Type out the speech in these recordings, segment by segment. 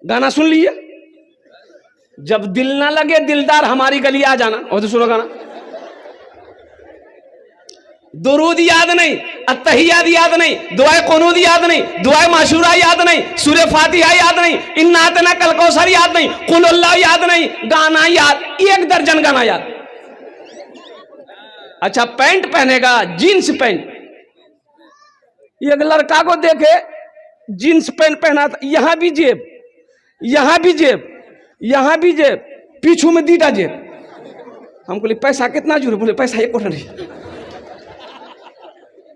गाना सुन लीजिए, जब दिल ना लगे दिलदार हमारी गली आ जाना, और तो सुनो गाना। दुरूद याद नहीं, अत्तहियात याद नहीं, दुआए कुनूद याद नहीं, दुआए माशूरा याद नहीं, सूरह फातिहा याद नहीं, इन्ना अतना कल कौसर याद नहीं, कुल अल्लाह याद नहीं, गाना याद 1 दर्जन गाना याद। अच्छा पैंट पहनेगा, जींस पैंट, एक लड़का को देखे जींस पैंट पहना था, यहां भी जेब, यहां भी जेब, यहां भी जेब, पीछू में 2टा जेब। हम बोले पैसा कितना जुड़े? बोले पैसा 1 कोटा नहीं।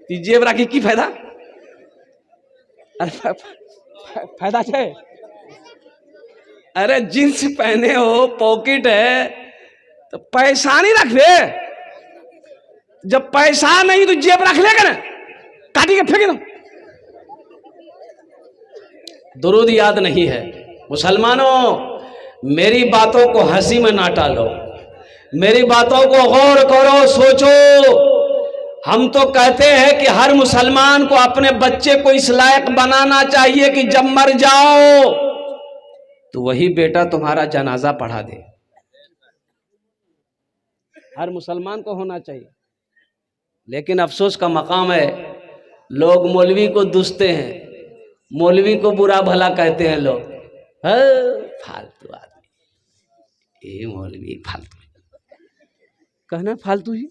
जेब राखी की फायदा? अरे फायदा है। अरे जींस पहने हो, पॉकेट है, तो पैसा नहीं रख ले। जब पैसा नहीं तो जेब रख लेगा ना, काटी के फेंक दो। दुरूद याद नहीं है। मुसलमानों, मेरी बातों को हंसी में ना टालो, मेरी बातों को गौर करो, सोचो। हम तो कहते हैं कि हर मुसलमान को अपने बच्चे को इस लायक बनाना चाहिए कि जब मर जाओ तो वही बेटा तुम्हारा जनाजा पढ़ा दे। हर मुसलमान को होना चाहिए। लेकिन अफसोस का मकाम है, लोग मौलवी को दुसते हैं, मौलवी को बुरा भला कहते हैं लोग। फालतू आदमी, ये मौलवी फालतू, कहना फालतू ही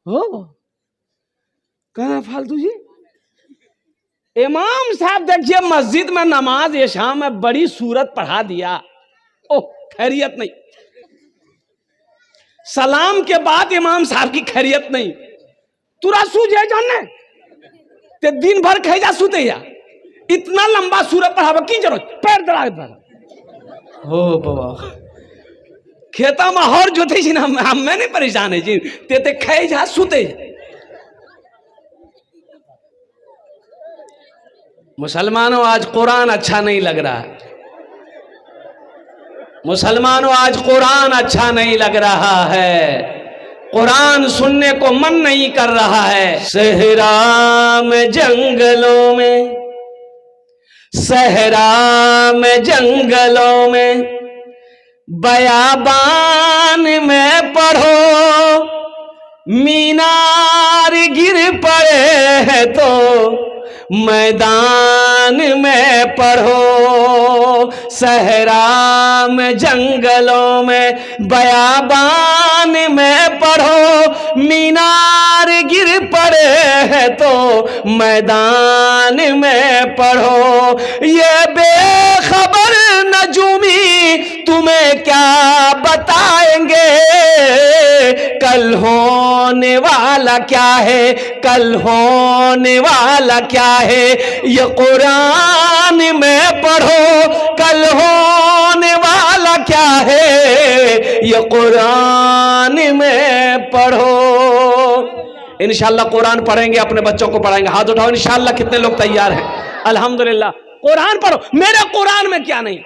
हो, कहना फालतू जी। इमाम साहब देखिए मस्जिद में नमाज इशा में बड़ी सूरत पढ़ा दिया, ओह खैरियत नहीं। सलाम के बाद इमाम साहब की खैरियत नहीं। तुरा सूझे जानने ते दिन भर कहे जा सूते या, इतना लंबा सूरत पढ़ावा की जरूरत? पैर दड़ा हो बाबा, खेता में हर जोते जी ना, हम नहीं परेशान है जी, ते खाए जा सूते। मुसलमानों, आज कुरान अच्छा नहीं लग रहा है। मुसलमानों, आज कुरान अच्छा नहीं लग रहा है, कुरान सुनने को मन नहीं कर रहा है। सहरा में जंगलों में, सहरा में जंगलों में, बयाबान में पढ़ो, मीनार गिर पड़े हैं तो मैदान में पढ़ो। सहरा में जंगलों में, बयाबान में पढ़ो, मीनार गिर पड़े हैं तो मैदान में पढ़ो। ये बेखबर नजूमी तुम्हें क्या बताएंगे, कल होने वाला क्या है, कल होने वाला क्या है। ये कुरान में पढ़ो, कल होने वाला क्या है, ये कुरान में पढ़ो। इंशाअल्लाह कुरान पढ़ेंगे, अपने बच्चों को पढ़ाएंगे। हाथ उठाओ इंशाअल्लाह, कितने लोग तैयार हैं? अल्हम्दुलिल्लाह। कुरान पढ़ो। मेरे कुरान में क्या नहीं?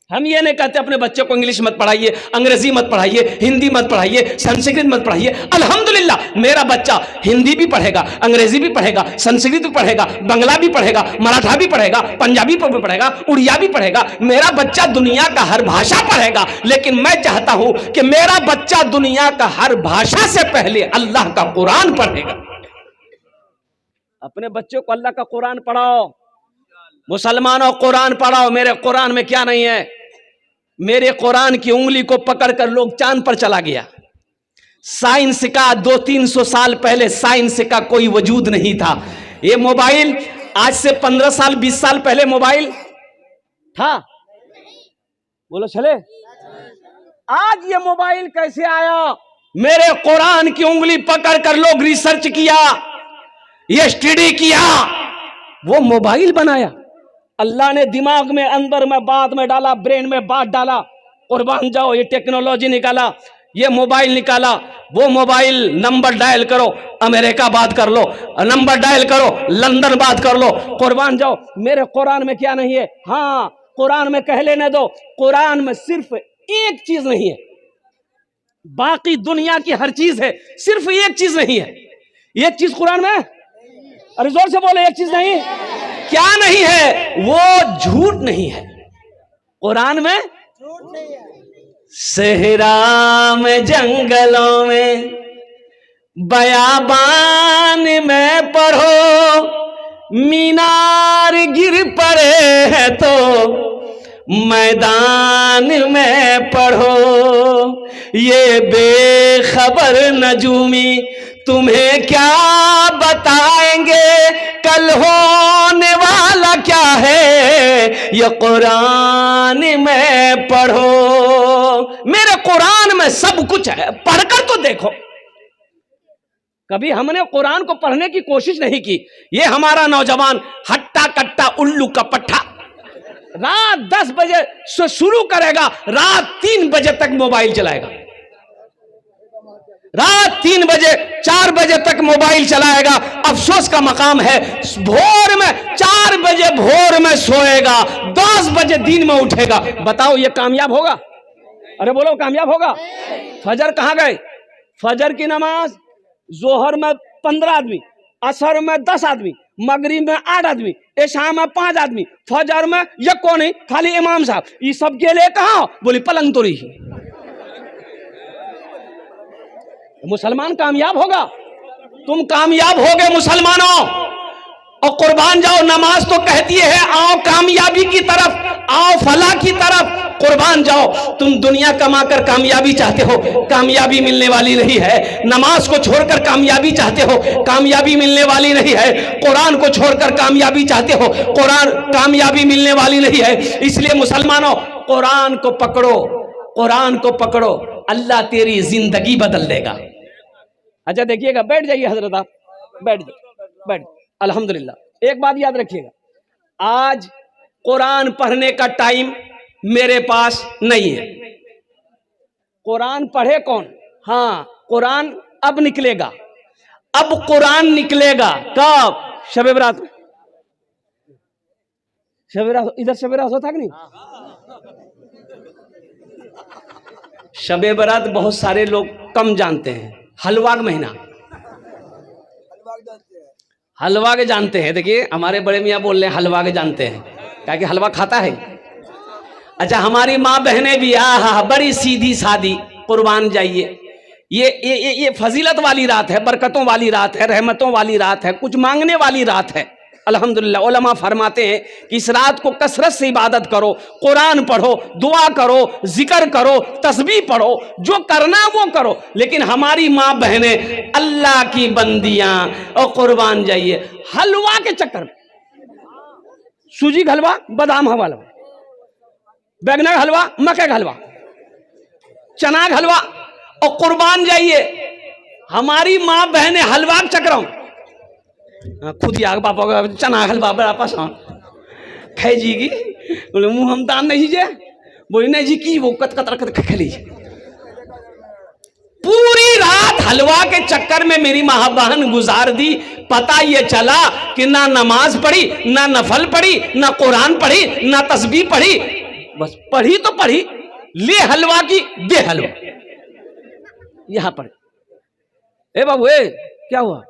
हम ये नहीं कहते अपने बच्चों को इंग्लिश मत पढ़ाइए, अंग्रेजी मत पढ़ाइए, हिंदी मत पढ़ाइए, संस्कृत मत पढ़ाइए। अल्हम्दुलिल्लाह मेरा बच्चा हिंदी भी पढ़ेगा, अंग्रेजी भी पढ़ेगा, संस्कृत भी पढ़ेगा, बंगला भी पढ़ेगा, मराठा भी पढ़ेगा, पंजाबी भी पढ़ेगा, उड़िया भी पढ़ेगा। मेरा बच्चा दुनिया का हर भाषा पढ़ेगा। लेकिन मैं चाहता हूं कि मेरा बच्चा दुनिया का हर भाषा से पहले अल्लाह का कुरान पढ़ेगा। अपने बच्चों को अल्लाह का कुरान पढ़ाओ। मुसलमानों, कुरान पढ़ाओ। मेरे कुरान में क्या नहीं है? मेरे कुरान की उंगली को पकड़कर लोग चांद पर चला गया। साइंस का 200-300 साल पहले साइंस का कोई वजूद नहीं था। ये मोबाइल आज से 15 साल 20 साल पहले मोबाइल था? बोलो चले। आज ये मोबाइल कैसे आया? मेरे कुरान की उंगली पकड़कर लोग रिसर्च किया, ये स्टडी किया, वो मोबाइल बनाया। अल्लाह ने दिमाग में, अंदर में, बाद में डाला, ब्रेन में बात डाला। कुर्बान जाओ, ये टेक्नोलॉजी निकाला, ये मोबाइल निकाला। वो मोबाइल नंबर डायल करो, अमेरिका बात कर लो, नंबर डायल करो, लंदन बात कर लो। कुर्बान जाओ, मेरे कुरान में क्या नहीं है? हाँ, कुरान में कह लेने दो, कुरान में सिर्फ एक चीज नहीं है, बाकी दुनिया की हर चीज है, सिर्फ एक चीज नहीं है। एक चीज कुरान में, अरे जोर से बोले, एक चीज नहीं। क्या नहीं है? वो झूठ नहीं है। कुरान में झूठ नहीं है। सहरा में, जंगलों में, बयाबान में पढ़ो, मीनार गिर पड़े हैं तो मैदान में पढ़ो। ये बेखबर नजूमी तुम्हें क्या बताएंगे, कल होने वाला क्या है ये कुरान में पढ़ो। मेरे कुरान में सब कुछ है, पढ़कर तो देखो। कभी हमने कुरान को पढ़ने की कोशिश नहीं की। ये हमारा नौजवान हट्टा कट्टा उल्लू का पट्टा रात 10 बजे से शुरू करेगा, रात 3 बजे तक मोबाइल चलाएगा, रात 3 बजे 4 बजे तक मोबाइल चलाएगा। अफसोस का मकाम है, भोर में 4 बजे भोर में सोएगा, 10 बजे दिन में उठेगा। बताओ ये कामयाब होगा? अरे बोलो कामयाब होगा? फजर कहां गए? फजर की नमाज जोहर में 15 आदमी, असर में 10 आदमी, मगरिब में 8 आदमी, इशा में 5 आदमी, फजर में ये कौन है? खाली इमाम साहब। ये सब के लिए कहा? बोली पलंग तोड़ी। मुसलमान कामयाब होगा? तुम कामयाब होगे मुसलमानों। और कुर्बान जाओ, नमाज तो कहती है आओ कामयाबी की तरफ, आओ फलाह की तरफ, कुर्बान जाओ। तुम दुनिया कमाकर कामयाबी चाहते हो, कामयाबी मिलने वाली नहीं है। नमाज को छोड़कर कामयाबी चाहते हो, कामयाबी मिलने वाली नहीं है। कुरान को छोड़कर कामयाबी चाहते हो, कुरान कामयाबी मिलने वाली नहीं है। इसलिए मुसलमानों कुरान को पकड़ो, कुरान को पकड़ो, अल्लाह तेरी जिंदगी बदल देगा। अच्छा देखिएगा, बैठ जाइए हजरत, आप बैठ जाइए, बैठ। अल्हम्दुलिल्लाह। एक बात याद रखिएगा, आज कुरान पढ़ने का टाइम मेरे पास नहीं है। कुरान पढ़े कौन? हाँ, कुरान अब निकलेगा, अब कुरान निकलेगा। कब? शब बरात। शब बरात इधर शब बरात होता कि नहीं? शब बरात बहुत सारे लोग कम जानते हैं। हलवा का महीना, हलवा के जानते हैं। देखिए हमारे बड़े मियाँ बोल रहे हैं हलवा के जानते हैं, क्या कि हलवा खाता है। अच्छा, हमारी माँ बहनें भी बड़ी सीधी सादी, कुर्बान जाइए। ये फजीलत वाली रात है, बरकतों वाली रात है, रहमतों वाली रात है, कुछ मांगने वाली रात है। अल्हम्दुलिल्लाह। उलमा फरमाते हैं कि इस रात को कसरत से इबादत करो, कुरान पढ़ो, दुआ करो, जिक्र करो, तस्बीह पढ़ो, जो करना वो करो। लेकिन हमारी माँ बहनें अल्लाह की बंदियां और कुर्बान जाइए हलवा के चक्कर में, सूजी का हलवा, बादाम हलवा, बैंगन का हलवा, मक्के का हलवा, चना का हलवा, और कुर्बान जाइए हमारी माँ बहनें हलवा के चक्कर में खुद ही आग पापा का चना हलवा बड़ा पसंद खाई जी की। बोले मुँह हम दान नहीं जे, बोली नहीं जी की वो कत कत खली। पूरी रात हलवा के चक्कर में मेरी माँ बहन गुजार दी। पता ये चला कि ना नमाज पढ़ी, ना नफल पढ़ी, ना कुरान पढ़ी, ना तस्बीह पढ़ी, बस पढ़ी तो पढ़ी, ले हलवा की दे हलवा। यहां पर ए बाबू ए क्या हुआ?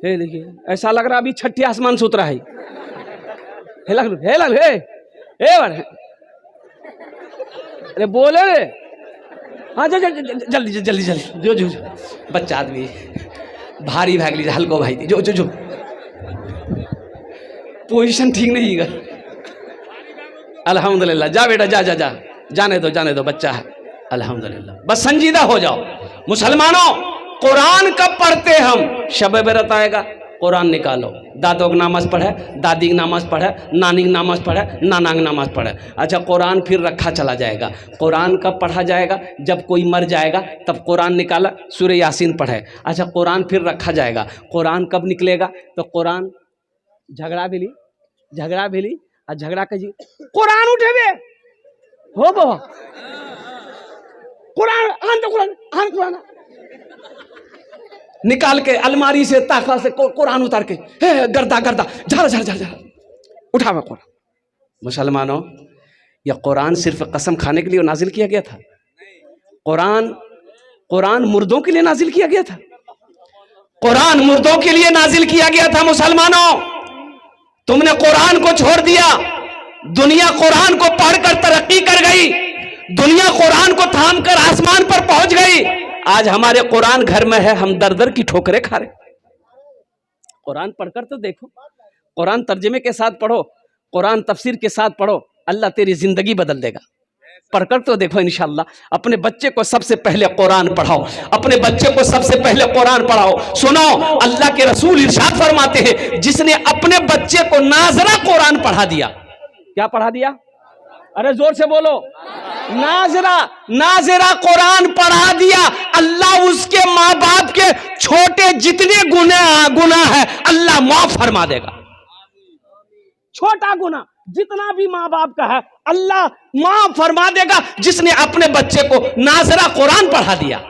हे देखिए ऐसा लग रहा अभी छठी आसमान से उतरा है। हे लग अरे बोले रे, हाँ जल्दी जल्दी जल्दी जो बच्चा आदमी भारी भाग लीजिए, हल्को भाई जो पोजीशन ठीक नहीं है। अल्हम्दुलिल्लाह। जा बेटा जा जा जा, जाने दो बच्चा है। अल्हम्दुलिल्लाह। बस संजीदा हो जाओ मुसलमानों। कुरान कब पढ़ते हम? शब बरत आएगा, कुरान निकालो। दादों की नमाज पढ़े, दादी की नमाज पढ़े, नानी की नमाज पढ़े, नाना की नमाज पढ़े। अच्छा, कुरान फिर रखा चला जाएगा। कुरान कब पढ़ा जाएगा? जब कोई मर जाएगा तब कुरान निकाला, सूरह यासीन पढ़े। अच्छा, कुरान फिर रखा जाएगा। कुरान कब निकलेगा? तो कुरान झगड़ा भी ली और झगड़ा कर जी कुरान उठे बे हो बाबा, कुरान निकाल के अलमारी से ताका से कुरान उतार के गर्दा झा उठा मैं कुरान। मुसलमानों, यह कुरान सिर्फ कसम खाने के लिए नाजिल किया गया था? कुरान मुर्दों के लिए नाजिल किया गया था? कुरान मुर्दों के लिए नाजिल किया गया था मुसलमानों। तुमने कुरान को छोड़ दिया। दुनिया कुरान को पढ़कर तरक्की कर गई, दुनिया कुरान को थाम कर आसमान पर पहुंच गई। आज हमारे कुरान घर में है, हम दर दर की ठोकरें खा रहे। कुरान पढ़कर तो देखो, कुरान तर्जुमे के साथ पढ़ो, कुरान तफसीर के साथ पढ़ो, अल्लाह तेरी जिंदगी बदल देगा। पढ़कर तो देखो इंशाअल्लाह। अपने बच्चे को सबसे पहले कुरान पढ़ाओ, अपने बच्चे को सबसे पहले कुरान पढ़ाओ। सुनो, अल्लाह के रसूल इरशाद फरमाते हैं, जिसने अपने बच्चे को नाजरा कुरान पढ़ा दिया। क्या पढ़ा दिया? अरे जोर से बोलो। नाजरा, नाजरा कुरान पढ़ा दिया, अल्लाह उसके माँ बाप के छोटे जितने गुनाह है अल्लाह माफ फरमा देगा। छोटा गुनाह जितना भी माँ बाप का है अल्लाह माफ फरमा देगा, जिसने अपने बच्चे को नाजरा कुरान पढ़ा दिया।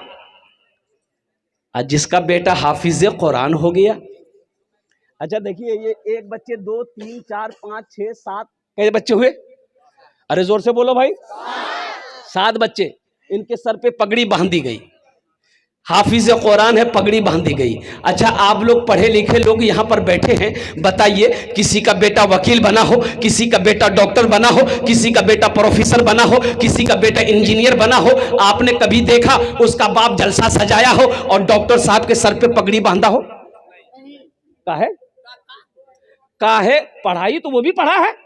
आज जिसका बेटा हाफिज कुरान हो गया, अच्छा देखिए, ये एक बच्चे, 2 3 4 5 6 7 कैसे बच्चे हुए? अरे जोर से बोलो भाई। 7 बच्चे, इनके सर पे पगड़ी बांधी गई। हाफिज कुरान है, पगड़ी बांधी गई। अच्छा, आप लोग पढ़े लिखे लोग यहाँ पर बैठे हैं, बताइए, किसी का बेटा वकील बना हो, किसी का बेटा डॉक्टर बना हो, किसी का बेटा प्रोफेसर बना हो, किसी का बेटा इंजीनियर बना हो, आपने कभी देखा उसका बाप जलसा सजाया हो और डॉक्टर साहब के सर पे पगड़ी बांधा हो? काहे? पढ़ाई तो वो भी पढ़ा है,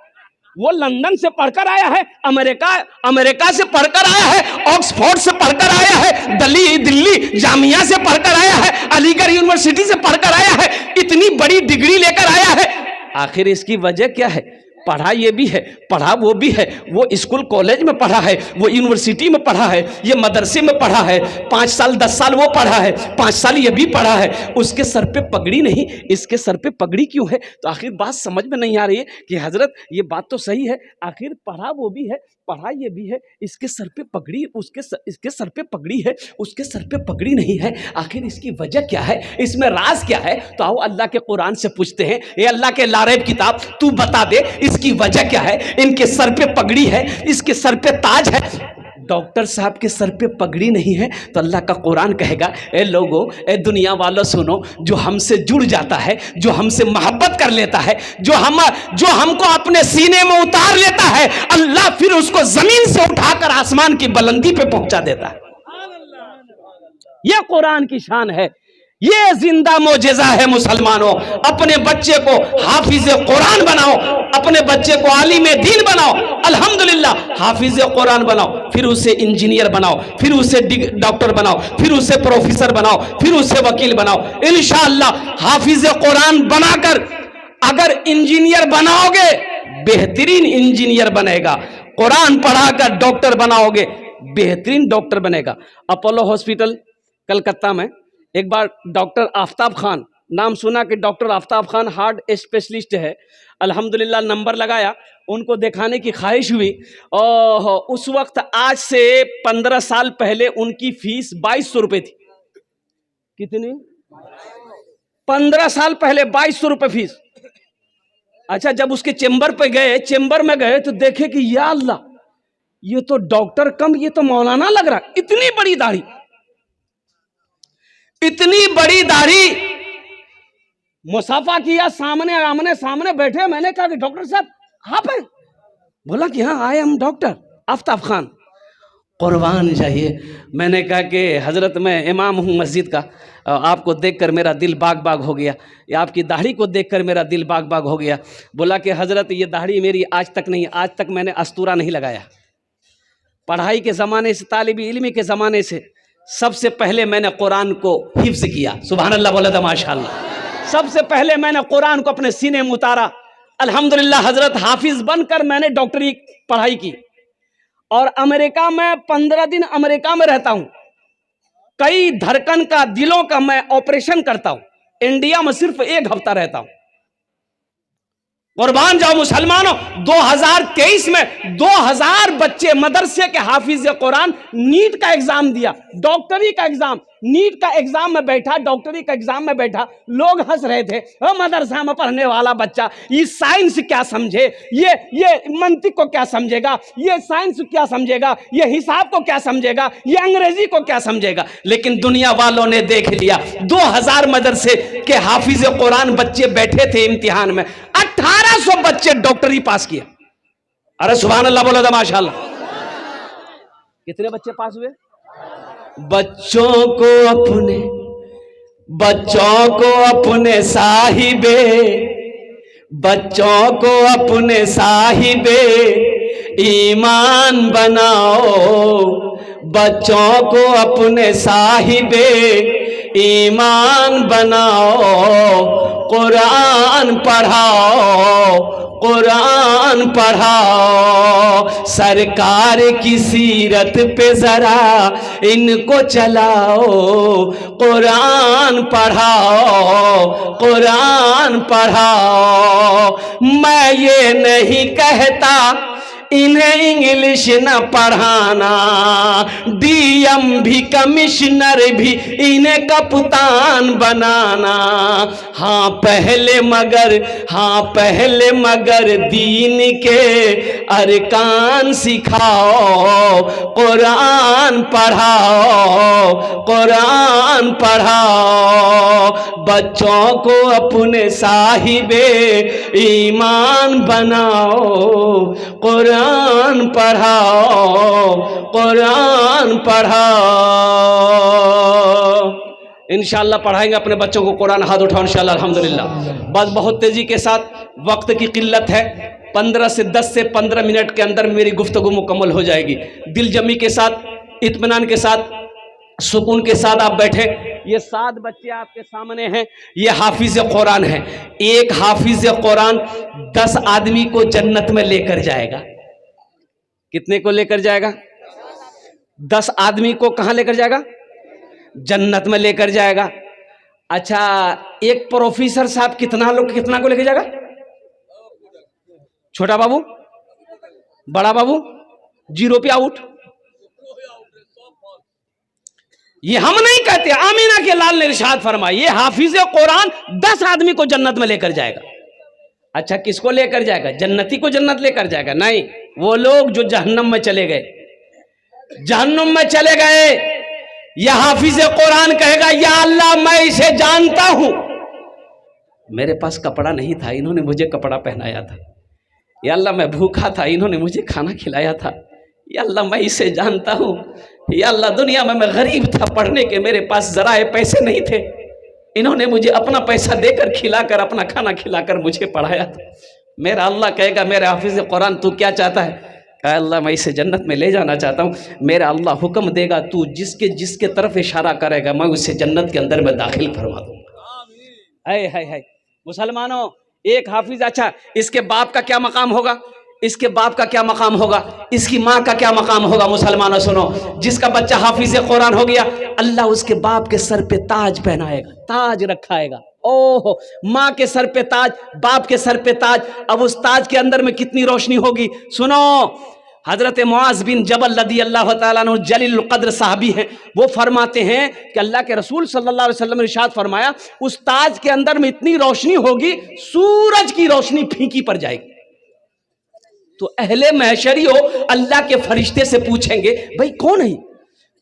वो लंदन से पढ़कर आया है, अमेरिका से पढ़कर आया है, ऑक्सफोर्ड से पढ़कर आया है, दिल्ली जामिया से पढ़कर आया है, अलीगढ़ यूनिवर्सिटी से पढ़कर आया है, इतनी बड़ी डिग्री लेकर आया है। आखिर इसकी वजह क्या है? पढ़ा ये भी है, पढ़ा वो भी है, वो स्कूल कॉलेज में पढ़ा है, वो यूनिवर्सिटी में पढ़ा है, ये मदरसे में पढ़ा है, 5 साल 10 साल वो पढ़ा है, 5 साल ये भी पढ़ा है, उसके सर पे पगड़ी नहीं, इसके सर पे पगड़ी क्यों है? तो आखिर बात समझ में नहीं आ रही है कि हजरत ये बात तो सही है, आखिर पढ़ा वो भी है, पढ़ा ये भी है, इसके सर पे पगड़ी, इसके सर पे पगड़ी है, उसके सर पे पगड़ी नहीं है। आखिर इसकी वजह क्या है? इसमें राज क्या है? तो आओ अल्लाह के कुरान से पूछते हैं, ये अल्लाह के लारेब किताब, तू बता दे इसकी वजह क्या है? इनके सर पे पगड़ी है, इसके सर पे ताज है, डॉक्टर साहब के सर पे पगड़ी नहीं है। तो अल्लाह का कुरान कहेगा, ए लोगो, ए दुनिया वालों सुनो, जो हमसे जुड़ जाता है, जो हमसे मोहब्बत कर लेता है, जो हमको अपने सीने में उतार लेता है, अल्लाह फिर उसको जमीन से उठाकर आसमान की बुलंदी पे पहुंचा देता है। यह कुरान की शान है, ये जिंदा मोजेजा है। मुसलमानों, अपने बच्चे को हाफिज कुरान बनाओ, अपने बच्चे को आलिम दीन बनाओ, अल्हम्दुलिल्लाह हाफिज कुरान बनाओ, फिर उसे इंजीनियर बनाओ, फिर उसे डॉक्टर बनाओ, फिर उसे प्रोफेसर बनाओ, फिर उसे वकील बनाओ। इंशाअल्लाह हाफिज कुरान बनाकर अगर इंजीनियर बनाओगे, बेहतरीन इंजीनियर बनेगा। कुरान पढ़ाकर डॉक्टर बनाओगे, बेहतरीन डॉक्टर बनेगा। अपोलो हॉस्पिटल कलकत्ता में एक बार डॉक्टर आफ्ताब खान, नाम सुना कि doctor Aftab Khan heart specialist है, अल्हम्दुलिल्लाह नंबर लगाया, उनको दिखाने की ख्वाहिश हुई। और उस वक्त आज से 15 साल पहले उनकी फीस 2200 रुपये थी। कितनी? 15 साल पहले 2200 रुपये फीस। अच्छा, जब उसके चेंबर में गए तो देखे कि या अल्लाह, ये तो डॉक्टर कम, ये तो मौलाना लग रहा, इतनी बड़ी दाढ़ी, इतनी बड़ी दाढ़ी। मुसाफा किया, आमने सामने बैठे। मैंने कहा कि डॉक्टर साहब आप हैं? बोला कि हाँ, I am doctor Aftab Khan. कुर्बान चाहिए। मैंने कहा कि हजरत मैं इमाम हूँ मस्जिद का, आपको देखकर मेरा दिल बाग बाग हो गया, या आपकी दाढ़ी को देखकर मेरा दिल बाग बाग हो गया। बोला कि हजरत ये दाढ़ी मेरी आज तक नहीं, आज तक मैंने अस्तूरा नहीं लगाया। पढ़ाई के ज़माने से, तालिबी इल्मी के ज़माने से सबसे पहले मैंने कुरान को हिफ्ज़ किया। सुभान अल्लाह बोला था, माशाअल्लाह। सबसे पहले मैंने कुरान को अपने सीने में उतारा। अल्हम्दुलिल्लाह हजरत हाफिज बनकर मैंने डॉक्टरी पढ़ाई की। और अमेरिका में 15 दिन अमेरिका में रहता हूं। कई धड़कन का, दिलों का मैं ऑपरेशन करता हूं। इंडिया में सिर्फ 1 हफ्ता रहता हूं। कुर्बान जाओ मुसलमानों, 2023 में 2000 बच्चे मदरसे के हाफिज कुरान नीट का एग्जाम दिया, डॉक्टरी का एग्जाम, नीट का एग्जाम में बैठा, डॉक्टरी का एग्जाम में बैठा, लोग हंस रहे थे, मदरसा में पढ़ने वाला बच्चा ये साइंस क्या समझे, ये मंतिक को क्या समझेगा, ये साइंस क्या समझेगा, ये हिसाब को क्या समझेगा, ये अंग्रेजी को क्या समझेगा। लेकिन दुनिया वालों ने देख लिया, 2000 मदरसे के हाफिज कुरान बच्चे बैठे थे इम्तिहान में, 1800 बच्चे डॉक्टरी पास किया। अरे सुभान अल्लाह बोलो, माशाअल्लाह। कितने बच्चे पास हुए? बच्चों को अपने साहिबे, बच्चों को अपने साहिबे ईमान बनाओ, बच्चों को अपने साहिबे ईमान बनाओ, कुरान पढ़ाओ, कुरान पढ़ाओ, सरकार की सीरत पे जरा इनको चलाओ, कुरान पढ़ाओ, कुरान पढ़ाओ। मैं ये नहीं कहता इन्हें इंग्लिश न पढ़ाना, डीएम भी कमिश्नर भी इन्हें कप्तान बनाना। हाँ पहले मगर दीन के अरकान सिखाओ, कुरान पढ़ाओ, कुरान पढ़ाओ, बच्चों को अपने साहिबे ईमान बनाओ, कुरान पढ़ाओ, कुरान पढ़ाओ। इंशाअल्लाह पढ़ाएंगे अपने बच्चों को कुरान। हाथ उठाओ इंशाअल्लाह, अल्हम्दुलिल्लाह। बस बहुत तेजी के साथ, वक्त की किल्लत है, 10 से 15 मिनट के अंदर मेरी गुफ्तगू मुकम्मल हो जाएगी। दिल जमी के साथ, इत्मीनान के साथ, सुकून के साथ आप बैठे। ये 7 बच्चे आपके सामने हैं, ये हाफिज कुरान है। एक हाफिज कुरान 10 आदमी को जन्नत में लेकर जाएगा। कितने को लेकर जाएगा? 10 आदमी को कहां लेकर जाएगा? जन्नत में लेकर जाएगा। अच्छा, एक प्रोफेसर साहब कितना को लेकर जाएगा? छोटा बाबू, बड़ा बाबू, 0 पे आउट। ये हम नहीं कहते, आमीना के लाल ने इरशाद फरमाया, ये हाफिज कुरान 10 आदमी को जन्नत में लेकर जाएगा। अच्छा, किसको लेकर जाएगा? जन्नती को जन्नत लेकर जाएगा? नहीं, वो लोग जो जहन्नम में चले गए, जहन्नम में चले गए, यह हाफिज कुरान कहेगा, या अल्लाह मैं इसे जानता हूं, मेरे पास कपड़ा नहीं था, इन्होंने मुझे कपड़ा पहनाया था। या अल्लाह मैं भूखा था, इन्होंने मुझे खाना खिलाया था। या अल्लाह मैं इसे जानता हूं। या अल्लाह दुनिया में मैं गरीब था, पढ़ने के मेरे पास जराए पैसे नहीं थे, इन्होंने मुझे अपना पैसा देकर खिलाकर, अपना खाना खिलाकर मुझे पढ़ाया था। मेरा अल्लाह कहेगा, मेरे हाफिज कुरान तू क्या चाहता है? कहा, अल्लाह मैं इसे जन्नत में ले जाना चाहता हूँ। मेरा अल्लाह हुक्म देगा, तू जिसके तरफ इशारा करेगा मैं उसे जन्नत के अंदर में दाखिल फरमा दूंगा। है मुसलमानों, एक हाफिज, अच्छा इसके बाप का क्या मकाम होगा? इसके बाप का क्या मकाम होगा? इसकी माँ का क्या मकाम होगा? मुसलमानों सुनो, जिसका बच्चा हाफिज कुरान हो गया, अल्लाह उसके बाप के सर पे ताज पहनाएगा, ताज रखाएगा। ओहो, माँ के सर पे ताज, बाप के सर पे ताज। अब उस ताज के अंदर में कितनी रोशनी होगी? सुनो, हजरत मुआज बिन जबल रदी अल्लाह तआला अन्हु जलील कद्र साहबी हैं, वो फरमाते हैं कि अल्लाह के रसूल सल्लल्लाहु अलैहि वसल्लम ने इरशाद फरमाया, उस ताज के अंदर में इतनी रोशनी होगी, सूरज की रोशनी फीकी पड़ जाएगी। तो अहले महशरी हो, अल्लाह के फरिश्ते से पूछेंगे, भाई कौन है?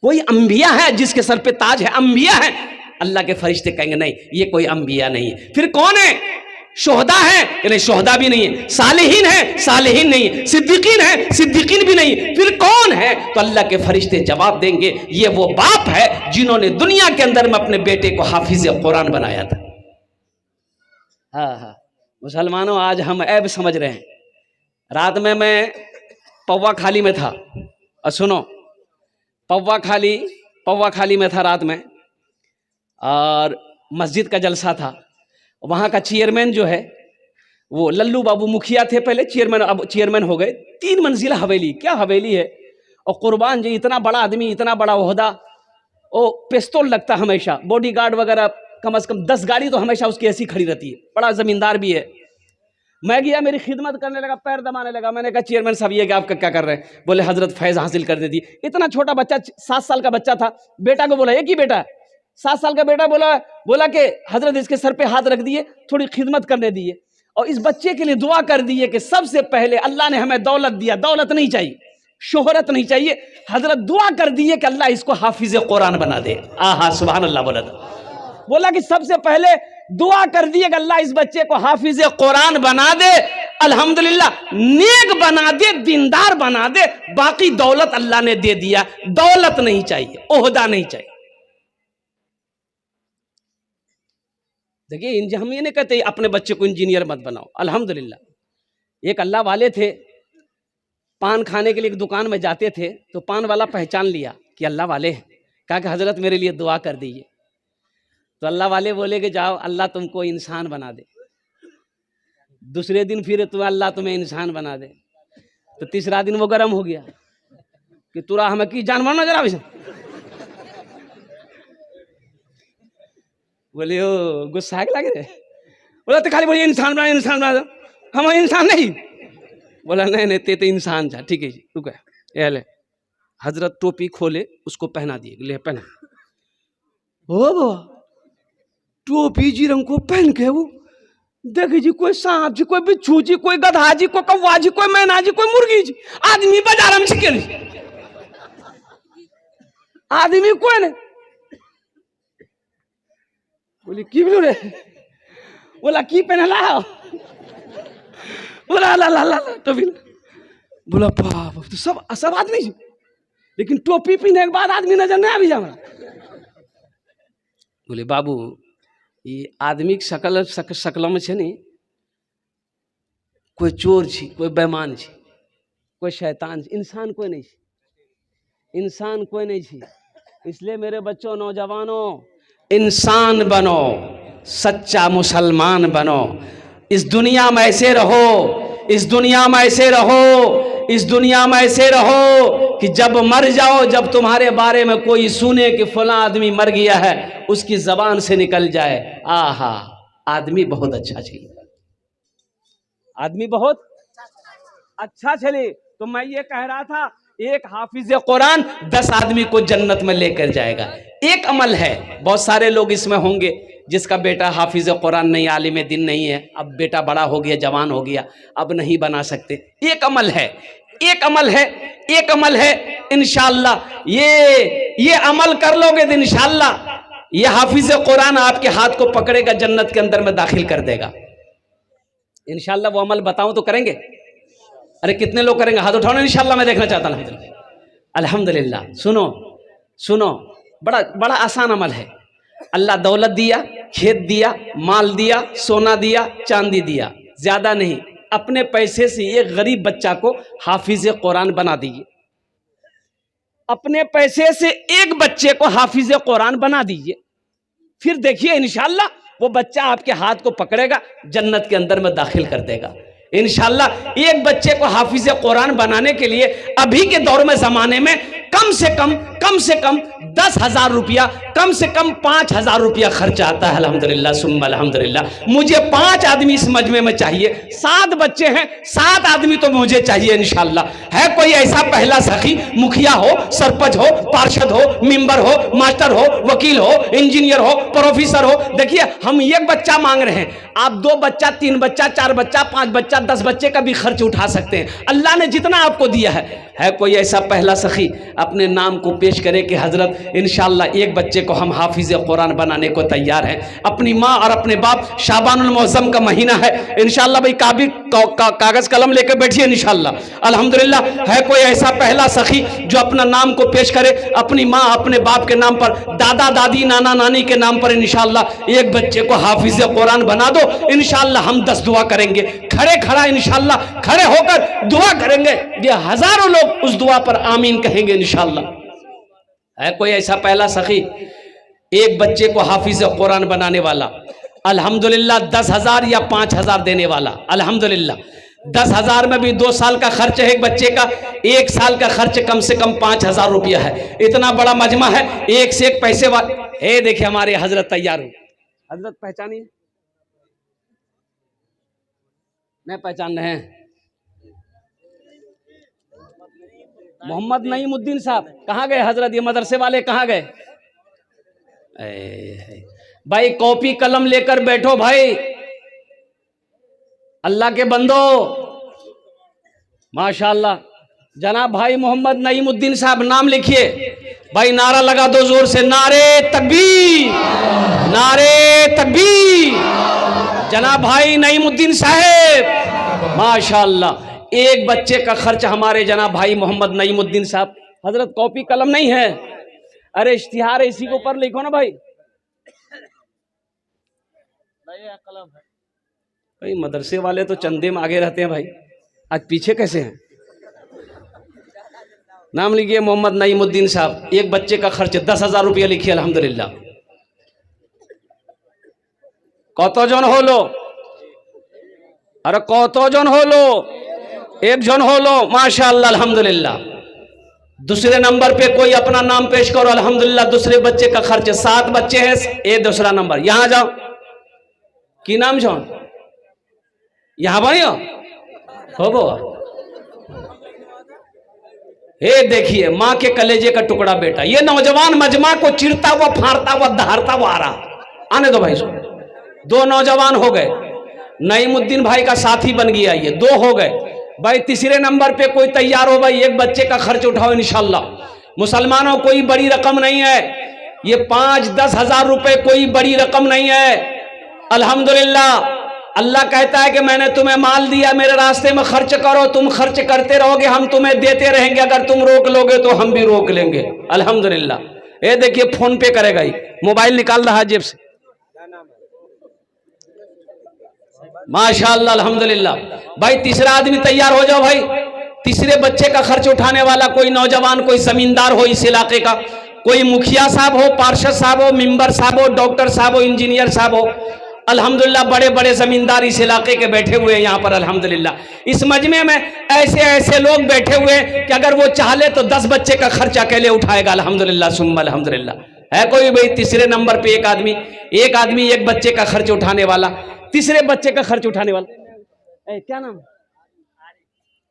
कोई अंबिया है जिसके सर पे ताज है? अंबिया है? अल्लाह के फरिश्ते कहेंगे, नहीं, ये कोई अंबिया नहीं है। फिर कौन है? शोहदा है? नहीं, शोहदा भी नहीं है। सालिहीन है? सालिहीन नहीं है। सिद्दीकीन है? सिद्दीकीन भी नहीं। फिर कौन है? तो अल्लाह के फरिश्ते जवाब देंगे, ये वो बाप है जिन्होंने दुनिया के अंदर में अपने बेटे को हाफिज कुरान बनाया था। हाँ, मुसलमानों, आज हम ऐब समझ रहे हैं। रात में मैं पौवा खाली में था, और सुनो, पौवा खाली में था रात में, और मस्जिद का जलसा था। वहाँ का चेयरमैन जो है, वो लल्लू बाबू मुखिया थे पहले, चेयरमैन, अब चेयरमैन हो गए। 3 मंजिला हवेली, क्या हवेली है! और कुर्बान जी, इतना बड़ा आदमी, इतना बड़ा ओहदा, ओ पिस्तौल लगता हमेशा, बॉडीगार्ड वगैरह, कम से कम 10 गाड़ी तो हमेशा उसकी ऐसी खड़ी रहती है। बड़ा जमींदार भी है। मैं गया, मेरी खिदमत करने लगा, पैर दबाने लगा। मैंने कहा, चेयरमैन साहब ये कि आप क्या कर रहे हैं? बोले, हजरत फैज़ हासिल कर देती। इतना छोटा बच्चा, 7 साल का बच्चा था। बेटा को बोला, एक ही बेटा है? 7 साल का बेटा बोला कि हजरत इसके सर पे हाथ रख दिए, थोड़ी खिदमत करने दिए और इस बच्चे के लिए दुआ कर दिए कि सबसे पहले अल्लाह ने हमें दौलत दिया, दौलत नहीं चाहिए, शोहरत नहीं चाहिए। हजरत दुआ कर दिए कि अल्लाह इसको हाफिज कुरान बना दे। आहा सुभान अल्लाह। बोला कि सबसे पहले दुआ कर दिए कि अल्लाह इस बच्चे को हाफिज कुरान बना दे, अल्हम्दुलिल्लाह नेक बना दे, दीनदार बना दे, बाकी दौलत अल्लाह ने दे दिया। दौलत नहीं चाहिए, ओहदा नहीं चाहिए। देखिए हम ये नहीं कहते अपने बच्चे को इंजीनियर मत बनाओ, अल्हम्दुलिल्लाह। एक अल्लाह वाले थे, पान खाने के लिए एक दुकान में जाते थे तो पान वाला पहचान लिया कि अल्लाह वाले हैं, कहा कि हजरत मेरे लिए दुआ कर दीजिए। तो अल्लाह वाले बोले कि जाओ अल्लाह तुमको इंसान बना दे। दूसरे दिन फिर तो अल्लाह तुम्हें इंसान बना दे। तो तीसरा दिन वो गर्म हो गया कि तुरा हमें की जानवर नजर आवे। बोले ओ गुस्सा लगे रे। बोला तो खाली बोलिए इंसान बना, इंसान बना दो, हम इंसान नहीं। बोला नहीं ते तो इंसान था, ठीक है जी रुक है। ले हजरत टोपी खोले, उसको पहना दिए, ले पहना। ओ टोपी जी रंग को पहन के वो देखे जी, कोई सांप जी, कोई बिच्छू जी, कोई गधा जी, कोई कौवा जी, कोई मैना जी, कोई मुर्गी जी, आदमी बाजार में छिके आदमी कोई नहीं। बोली की बोलो रे। बोला की पहनला। बोला ला ला ला टोपी। बोला बाप तो सब आदमी, लेकिन टोपी पहनने के बाद आदमी नजर नहीं आ जा। बोले बाबू ये आदमी के शकल में छे नहीं, कोई चोर छी, कोई बेईमान छी, कोई शैतान छी, इंसान कोई नहीं छी, इंसान कोई नहीं छी। इसलिए मेरे बच्चों, नौजवानों, इंसान बनो, सच्चा मुसलमान बनो। इस दुनिया में ऐसे रहो, इस दुनिया में ऐसे रहो, इस दुनिया में ऐसे रहो कि जब मर जाओ, जब तुम्हारे बारे में कोई सुने कि फला आदमी मर गया है, उसकी जबान से निकल जाए आहा आदमी बहुत अच्छा चले, आदमी बहुत अच्छा चले। तो मैं ये कह रहा था, एक हाफिज कुरान 10 आदमी को जन्नत में लेकर जाएगा। एक अमल है, बहुत सारे लोग इसमें होंगे जिसका बेटा हाफिज कुरान नहीं, आलिम दिन नहीं है, अब बेटा बड़ा हो गया, जवान हो गया, अब नहीं बना सकते। एक अमल है, एक अमल है, एक अमल है, इंशाअल्लाह ये अमल कर लोगे तो इंशाअल्लाह ये हाफिज कुरान आपके हाथ को पकड़ेगा, जन्नत के अंदर में दाखिल कर देगा इंशाअल्लाह। वो अमल बताऊं तो करेंगे? अरे कितने लोग करेंगे? हाथ उठाओ ना, इंशाअल्लाह मैं देखना चाहता हूं। अल्हम्दुलिल्लाह। सुनो सुनो, बड़ा आसान अमल है। अल्लाह दौलत दिया, खेत दिया, माल दिया, सोना दिया, चांदी दिया, ज्यादा नहीं, अपने पैसे से एक गरीब बच्चा को हाफिज कुरान बना दीजिए। अपने पैसे से एक बच्चे को हाफिज कुरान बना दीजिए, फिर देखिए इंशाअल्लाह वो बच्चा आपके हाथ को पकड़ेगा, जन्नत के अंदर में दाखिल कर देगा इंशाअल्लाह। एक बच्चे को हाफिज कुरान बनाने के लिए अभी के दौर में जमाने में कम से कम 10,000 रुपया, कम से कम 5,000 रुपया खर्चा आता है। अल्हम्दुलिल्लाह सुम्मा अल्हम्दुलिल्लाह। मुझे 5 आदमी इस मजमे में चाहिए, 7 बच्चे हैं, 7 आदमी तो मुझे चाहिए इंशाअल्लाह। है कोई ऐसा पहला सखी, मुखिया हो, सरपंच हो, पार्षद हो, मेंबर हो, मास्टर हो, वकील हो, इंजीनियर हो, प्रोफेसर हो? देखिए हम एक बच्चा मांग रहे हैं, आप 2 बच्चा, 3 बच्चा, 4 बच्चा, 5 बच्चा, 10 बच्चे का भी खर्च उठा सकते हैं, अल्लाह ने जितना आपको दिया है। कोई ऐसा पहला सखी अपने नाम को पेश करे कि हजरत इंशाअल्लाह एक बच्चे को हम हाफिज कुरान बनाने को तैयार हैं। अपनी माँ और अपने बाप, शाबानुल मुअज़्ज़म का महीना है इंशाअल्लाह, भाई कागज कलम लेकर बैठिए इंशाअल्लाह। अल्हम्दुलिल्लाह। है कोई ऐसा पहला सखी जो अपना नाम को पेश करे, अपनी माँ अपने बाप के नाम पर, दादा दादी, नाना नानी के नाम पर इंशाअल्लाह एक बच्चे को हाफिज कुरान बना दो इंशाअल्लाह। हम 10 दुआ करेंगे, खड़ा इंशाअल्लाह, खड़े होकर दुआ करेंगे, ये हजारों लोग उस दुआ पर आमीन कहेंगे इंशाअल्लाह। है कोई ऐसा पहला सखी एक बच्चे को हाफिज कुरान बनाने वाला? अल्हम्दुलिल्लाह। 10,000 या 5,000 देने वाला? अल्हम्दुलिल्लाह। 10,000 में भी 2 साल का खर्च है एक बच्चे का, 1 साल का खर्च कम से कम 5,000 रुपया है। इतना बड़ा मजमा है, एक से एक पैसे वाले। देखिए हमारे हजरत तैयार हुए। हजरत पहचानिए, नहीं पहचान रहे हैं? मोहम्मद नईमुद्दीन साहब कहाँ गए हजरत? ये मदरसे वाले कहाँ गए? भाई कॉपी कलम लेकर बैठो भाई, अल्लाह के बंदो। माशाल्लाह, जनाब भाई मोहम्मद नईमुद्दीन साहब, नाम लिखिए भाई। नारा लगा दो जोर से, नारे तकबीर, नारे तकबीर। जनाब भाई नईमुद्दीन साहब, माशाल्लाह। एक बच्चे का खर्च हमारे जनाब भाई मोहम्मद नईमुद्दीन साहब। हजरत कॉपी कलम नहीं है, अरे इश्तिहार इसी के ऊपर लिखो ना भाई। कलम है भाई, मदरसे वाले तो चंदे में आगे रहते हैं भाई, आज पीछे कैसे हैं? नाम लिखिए मोहम्मद नईमुद्दीन साहब। एक बच्चे का खर्च 10,000 रुपया लिखिए, अल्हम्दुलिल्लाह। कतजन हलो? अरे कतजन हलो? एक जन हलो, माशाअल्लाह, अल्हम्दुलिल्लाह। दूसरे नंबर पे कोई अपना नाम पेश करो, अल्हम्दुलिल्लाह। दूसरे बच्चे का खर्च 7 बच्चे हैं, ये दूसरा नंबर। यहां जाओ, की नाम छो? यहां भाई हो। हे देखिए, माँ के कलेजे का टुकड़ा बेटा, ये नौजवान मजमा को चिरता हुआ, फाड़ता हुआ, दहाड़ता हुआ आ रहा। आने दो भाई इसको। 2 नौजवान हो गए, नईमुद्दीन भाई का साथी बन गया, ये 2 हो गए भाई। तीसरे नंबर पे कोई तैयार हो भाई, एक बच्चे का खर्च उठाओ इंशाल्लाह। मुसलमानों, कोई बड़ी रकम नहीं है ये, 5-10 हजार रुपए कोई बड़ी रकम नहीं है, अल्हम्दुलिल्लाह। अल्लाह कहता है कि मैंने तुम्हें माल दिया, मेरे रास्ते में खर्च करो। तुम खर्च करते रहोगे, हम तुम्हें देते रहेंगे। अगर तुम रोक लोगे तो हम भी रोक लेंगे, अल्हम्दुलिल्लाह। ये देखिए, फोन पे करेगा ही, मोबाइल निकाल रहा है जेब से, माशाअल्लाह, अल्हम्दुलिल्लाह। भाई तीसरा आदमी तैयार हो जाओ भाई। तीसरे बच्चे का खर्च उठाने वाला कोई नौजवान, कोई जमींदार हो इस इलाके का, कोई मुखिया साहब हो, पार्षद साहब हो, मेंबर साहब हो, डॉक्टर साहब हो, इंजीनियर साहब हो, अल्हम्दुलिल्लाह। बड़े बड़े जमींदार इस इलाके के बैठे हुए हैं यहाँ पर, अल्हम्दुलिल्लाह। इस मजमे में ऐसे ऐसे लोग बैठे हुए हैं कि अगर वो चाहे तो 10 बच्चे का खर्च अकेले उठाएगा, अल्हम्दुलिल्लाह सुम्मा अल्हम्दुलिल्लाह। है कोई भाई तीसरे नंबर पे एक आदमी एक बच्चे का खर्च उठाने वाला, तीसरे बच्चे का खर्च उठाने वाला। क्या नाम?